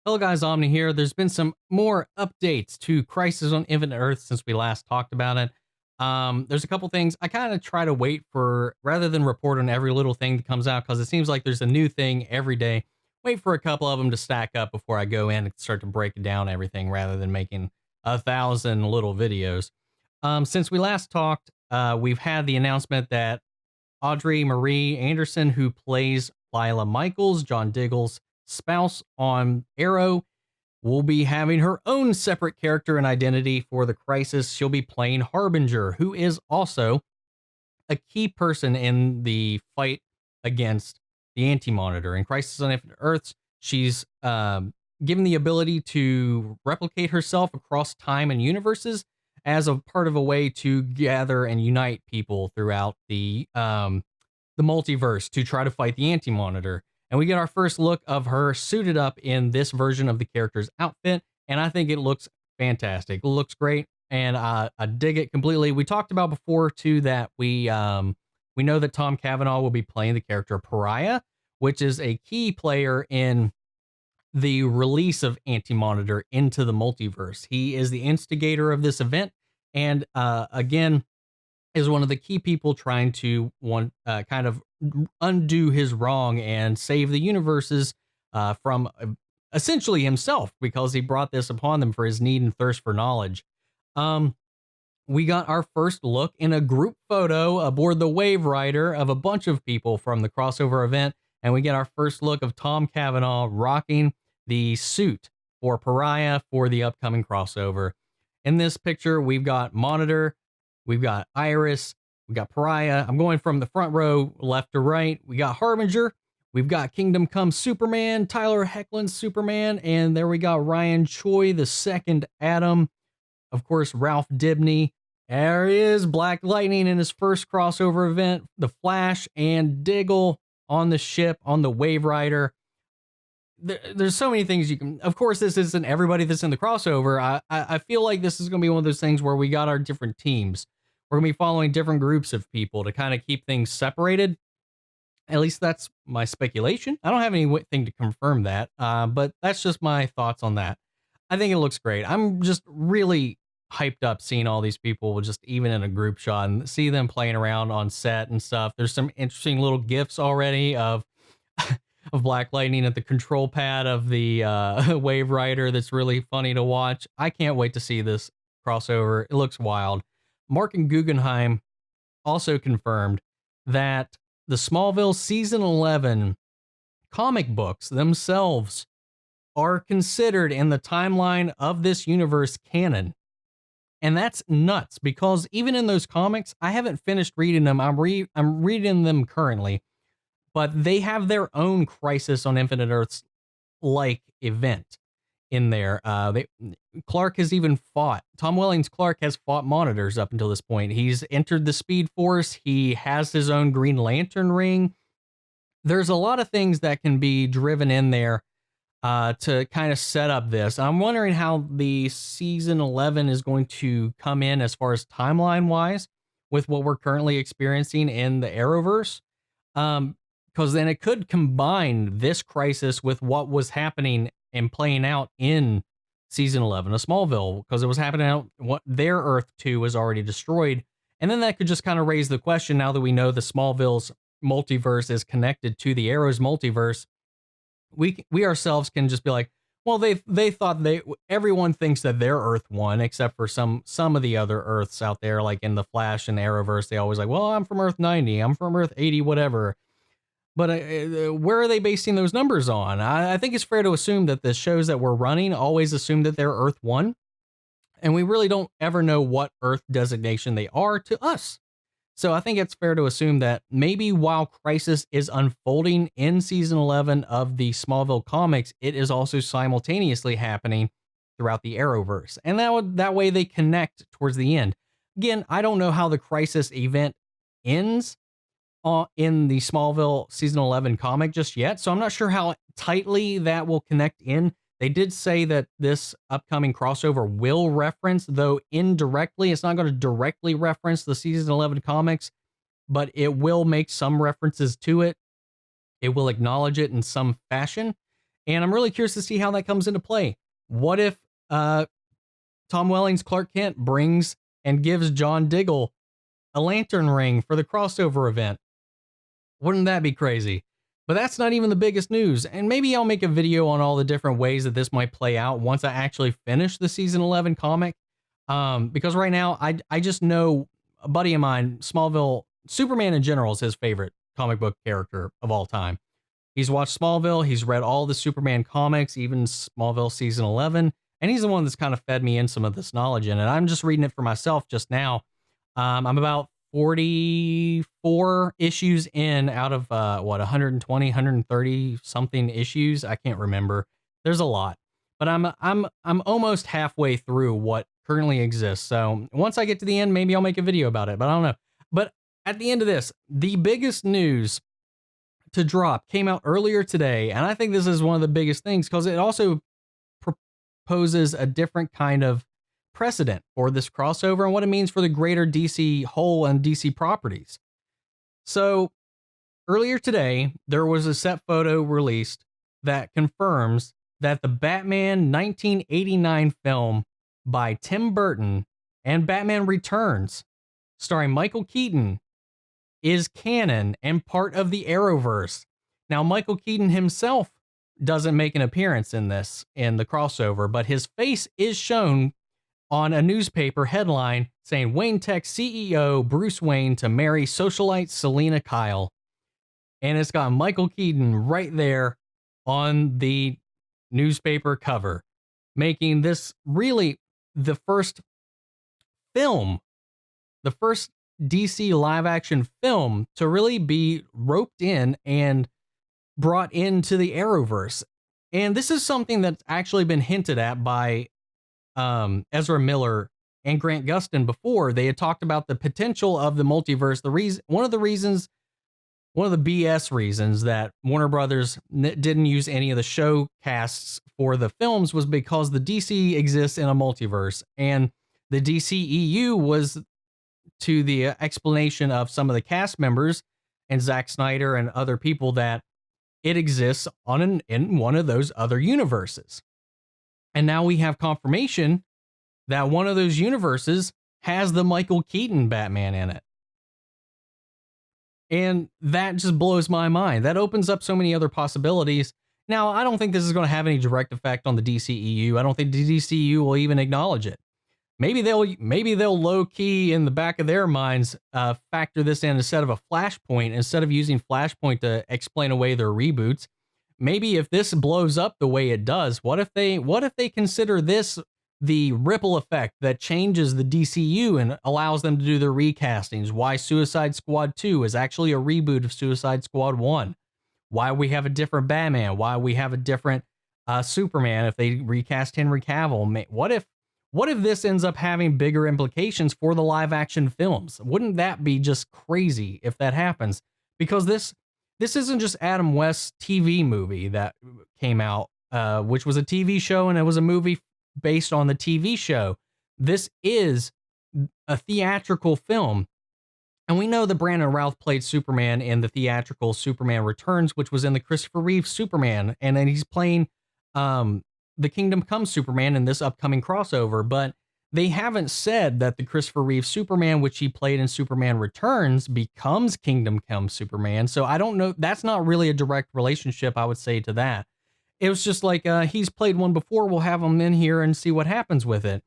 Hello guys, Omni here. There's been some more updates to Crisis on Infinite Earth since we last talked about it. There's a couple things I kind of try to wait for rather than report on every little thing that comes out because it seems like there's a new thing every day. Wait for a couple of them to stack up before I go in and start to break down everything rather than making 1,000 little videos. Since we last talked, we've had the announcement that Audrey Marie Anderson, who plays Lila Michaels, John Diggle's spouse on Arrow, will be having her own separate character and identity for the Crisis. She'll be playing Harbinger, who is also a key person in the fight against the Anti-Monitor. In Crisis on Infinite Earths, she's given the ability to replicate herself across time and universes as a part of a way to gather and unite people throughout the multiverse to try to fight the Anti-Monitor. And we get our first look of her suited up in this version of the character's outfit, and I think it looks fantastic. It looks great, and I dig it completely. We talked about before too that we know that Tom Cavanaugh will be playing the character Pariah, which is a key player in the release of Anti-Monitor into the multiverse. He is the instigator of this event, and again, is one of the key people trying to kind of undo his wrong and save the universes from essentially himself, because he brought this upon them for his need and thirst for knowledge. We got our first look in a group photo aboard the Wave Rider of a bunch of people from the crossover event, and we get our first look of Tom Cavanaugh rocking the suit for Pariah for the upcoming crossover. In this picture, we've got Monitor, we've got Iris, we got Pariah. I'm going from the front row, left to right. We got Harbinger, we've got Kingdom Come Superman, Tyler Hoechlin's Superman, and there we got Ryan Choi, the second Adam. Of course, Ralph Dibny. There is Black Lightning in his first crossover event, The Flash, and Diggle on the ship, on the Wave Rider. There's so many things you can... Of course, this isn't everybody that's in the crossover. I feel like this is going to be one of those things where we got our different teams. We're going to be following different groups of people to kind of keep things separated. At least that's my speculation. I don't have anything to confirm that, but that's just my thoughts on that. I think it looks great. I'm just really hyped up seeing all these people just even in a group shot and see them playing around on set and stuff. There's some interesting little gifs already of of Black Lightning at the control pad of the Wave Rider that's really funny to watch. I can't wait to see this crossover. It looks wild. Mark and Guggenheim also confirmed that the Smallville Season 11 comic books themselves are considered in the timeline of this universe canon. And that's nuts, because even in those comics, I haven't finished reading them. I'm reading them currently, but they have their own Crisis on Infinite Earths like event in there. Clark has even fought. Tom Welling's Clark has fought Monitors up until this point. He's entered the Speed Force. He has his own Green Lantern ring. There's a lot of things that can be driven in there to kind of set up this. I'm wondering how the season 11 is going to come in as far as timeline wise with what we're currently experiencing in the Arrowverse. Because then it could combine this crisis with what was happening and playing out in season 11 of Smallville, because it was happening out what their Earth 2 was already destroyed. And then that could just kind of raise the question, now that we know the Smallville's multiverse is connected to the Arrow's multiverse, we ourselves can just be like, well, they thought everyone thinks that their Earth won, except for some of the other Earths out there, like in the Flash and Arrowverse. They always like, well, I'm from Earth 90, I'm from Earth 80, whatever. But where are they basing those numbers on? I think it's fair to assume that the shows that we're running always assume that they're Earth 1. And we really don't ever know what Earth designation they are to us. So I think it's fair to assume that maybe while Crisis is unfolding in season 11 of the Smallville comics, it is also simultaneously happening throughout the Arrowverse. And that way they connect towards the end. Again, I don't know how the Crisis event ends in the Smallville season 11 comic just yet, so I'm not sure how tightly that will connect in. They did say that this upcoming crossover will reference, though indirectly, it's not going to directly reference the season 11 comics, but it will make some references to it. It will acknowledge it in some fashion. And I'm really curious to see how that comes into play. What if Tom Welling's Clark Kent brings and gives John Diggle a lantern ring for the crossover event? Wouldn't that be crazy? But that's not even the biggest news. And maybe I'll make a video on all the different ways that this might play out once I actually finish the season 11 comic. Because right now I just know a buddy of mine, Smallville, Superman in general is his favorite comic book character of all time. He's watched Smallville. He's read all the Superman comics, even Smallville season 11. And he's the one that's kind of fed me in some of this knowledge in it. I'm just reading it for myself just now. I'm about 44 issues in out of 120, 130 something issues. I can't remember. There's a lot, but I'm almost halfway through what currently exists. So once I get to the end, maybe I'll make a video about it, but I don't know. But at the end of this, the biggest news to drop came out earlier today, and I think this is one of the biggest things because it also proposes a different kind of precedent for this crossover and what it means for the greater DC whole and DC properties. So earlier today, there was a set photo released that confirms that the Batman 1989 film by Tim Burton and Batman Returns, starring Michael Keaton, is canon and part of the Arrowverse. Now, Michael Keaton himself doesn't make an appearance in the crossover, but his face is shown on a newspaper headline saying Wayne Tech CEO Bruce Wayne to marry socialite Selena Kyle. And it's got Michael Keaton right there on the newspaper cover, making this really the first film, the first DC live action film to really be roped in and brought into the Arrowverse. And this is something that's actually been hinted at by Ezra Miller and Grant Gustin before. They had talked about the potential of the multiverse. One of the BS reasons that Warner Brothers didn't use any of the show casts for the films was because the DC exists in a multiverse, and the DCEU was to the explanation of some of the cast members and Zack Snyder and other people that it exists in one of those other universes. And now we have confirmation that one of those universes has the Michael Keaton Batman in it. And that just blows my mind. That opens up so many other possibilities. Now, I don't think this is going to have any direct effect on the DCEU. I don't think the DCEU will even acknowledge it. Maybe they'll low key in the back of their minds factor this in instead of a Flashpoint, instead of using Flashpoint to explain away their reboots. Maybe if this blows up the way it does, what if they consider this the ripple effect that changes the DCU and allows them to do their recastings? Why Suicide Squad 2 is actually a reboot of Suicide Squad 1? Why we have a different Batman? Why we have a different Superman if they recast Henry Cavill? What if this ends up having bigger implications for the live action films? Wouldn't that be just crazy if that happens? Because this isn't just Adam West's TV movie that came out, which was a TV show and it was a movie based on the TV show. This is a theatrical film. And we know that Brandon Routh played Superman in the theatrical Superman Returns, which was in the Christopher Reeve Superman. And then he's playing the Kingdom Come Superman in this upcoming crossover, but they haven't said that the Christopher Reeve Superman, which he played in Superman Returns, becomes Kingdom Come Superman. So I don't know. That's not really a direct relationship, I would say, to that. It was just like, he's played one before. We'll have him in here and see what happens with it.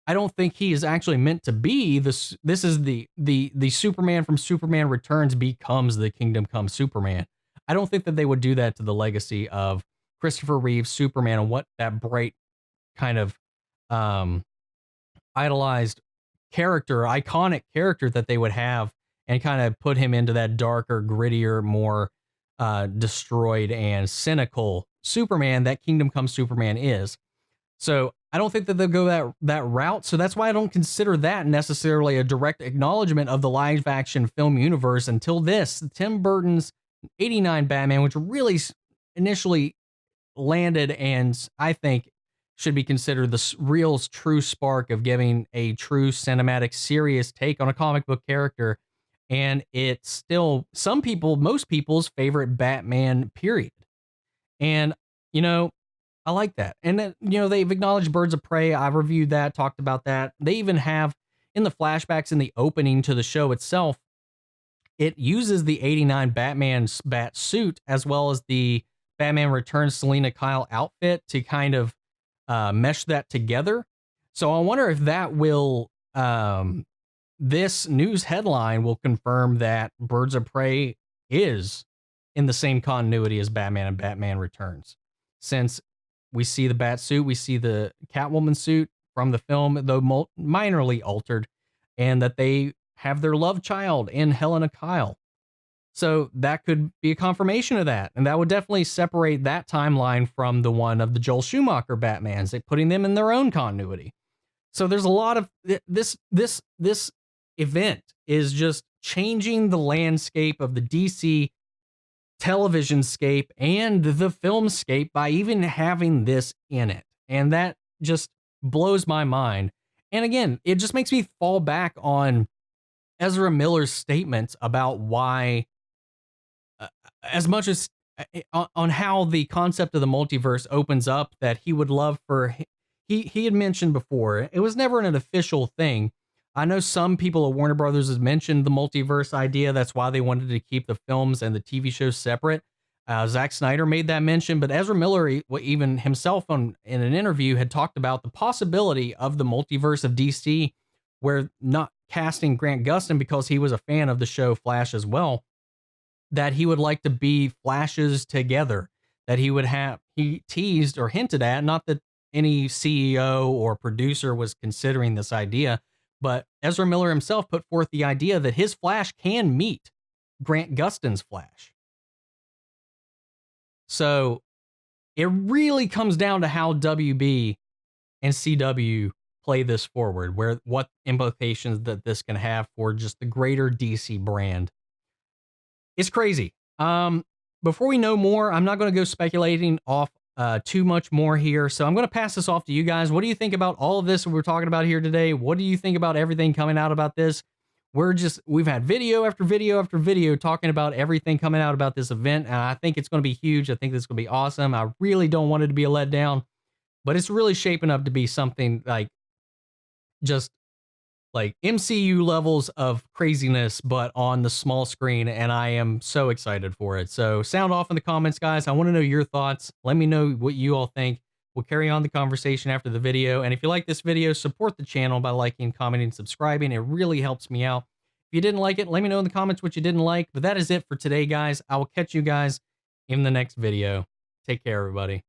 I don't think he is actually meant to be this. This is the Superman from Superman Returns becomes the Kingdom Come Superman. I don't think that they would do that to the legacy of Christopher Reeve's Superman and what that bright kind of idolized character, iconic character that they would have, and kind of put him into that darker, grittier, more destroyed and cynical Superman that Kingdom Come Superman is. So I don't think that they'll go that route. So that's why I don't consider that necessarily a direct acknowledgement of the live action film universe until this, Tim Burton's 89 Batman, which really initially landed and I think should be considered the real true spark of giving a true cinematic serious take on a comic book character. And it's still most people's favorite Batman period. And You know, I like that. And then, they've acknowledged Birds of Prey. I've reviewed that, talked about that. They even have in the flashbacks in the opening to the show itself, it uses the 89 Batman's bat suit as well as the Batman Returns Selena Kyle outfit to kind of mesh that together. So I wonder if that will, this news headline will confirm that Birds of Prey is in the same continuity as Batman and Batman Returns. Since we see the bat suit, we see the Catwoman suit from the film, though minorly altered, and that they have their love child in Helena Kyle. So that could be a confirmation of that. And that would definitely separate that timeline from the one of the Joel Schumacher Batmans, putting them in their own continuity. So there's a lot of this event is just changing the landscape of the DC television scape and the filmscape by even having this in it. And that just blows my mind. And again, it just makes me fall back on Ezra Miller's statements about why, as much as on how the concept of the multiverse opens up, that he would love for, he had mentioned before, it was never an official thing. I know some people at Warner Brothers has mentioned the multiverse idea. That's why they wanted to keep the films and the TV shows separate. Zack Snyder made that mention, but Ezra Miller, even himself in an interview, had talked about the possibility of the multiverse of DC, where not casting Grant Gustin because he was a fan of the show Flash as well, that he would like to be Flashes together, that he teased or hinted at, not that any CEO or producer was considering this idea, but Ezra Miller himself put forth the idea that his Flash can meet Grant Gustin's Flash. So it really comes down to how WB and CW play this forward, what implications that this can have for just the greater DC brand. It's crazy. Before we know more, I'm not going to go speculating off too much more here. So I'm going to pass this off to you guys. What do you think about all of this we're talking about here today? What do you think about everything coming out about this? We've had video after video after video talking about everything coming out about this event. And I think it's going to be huge. I think this is going to be awesome. I really don't want it to be a letdown, but it's really shaping up to be something like just like MCU levels of craziness, but on the small screen. And I am so excited for it. So sound off in the comments, guys. I want to know your thoughts. Let me know what you all think. We'll carry on the conversation after the video. And if you like this video, support the channel by liking, commenting, subscribing. It really helps me out. If you didn't like it, let me know in the comments what you didn't like. But that is it for today, guys. I will catch you guys in the next video. Take care, everybody.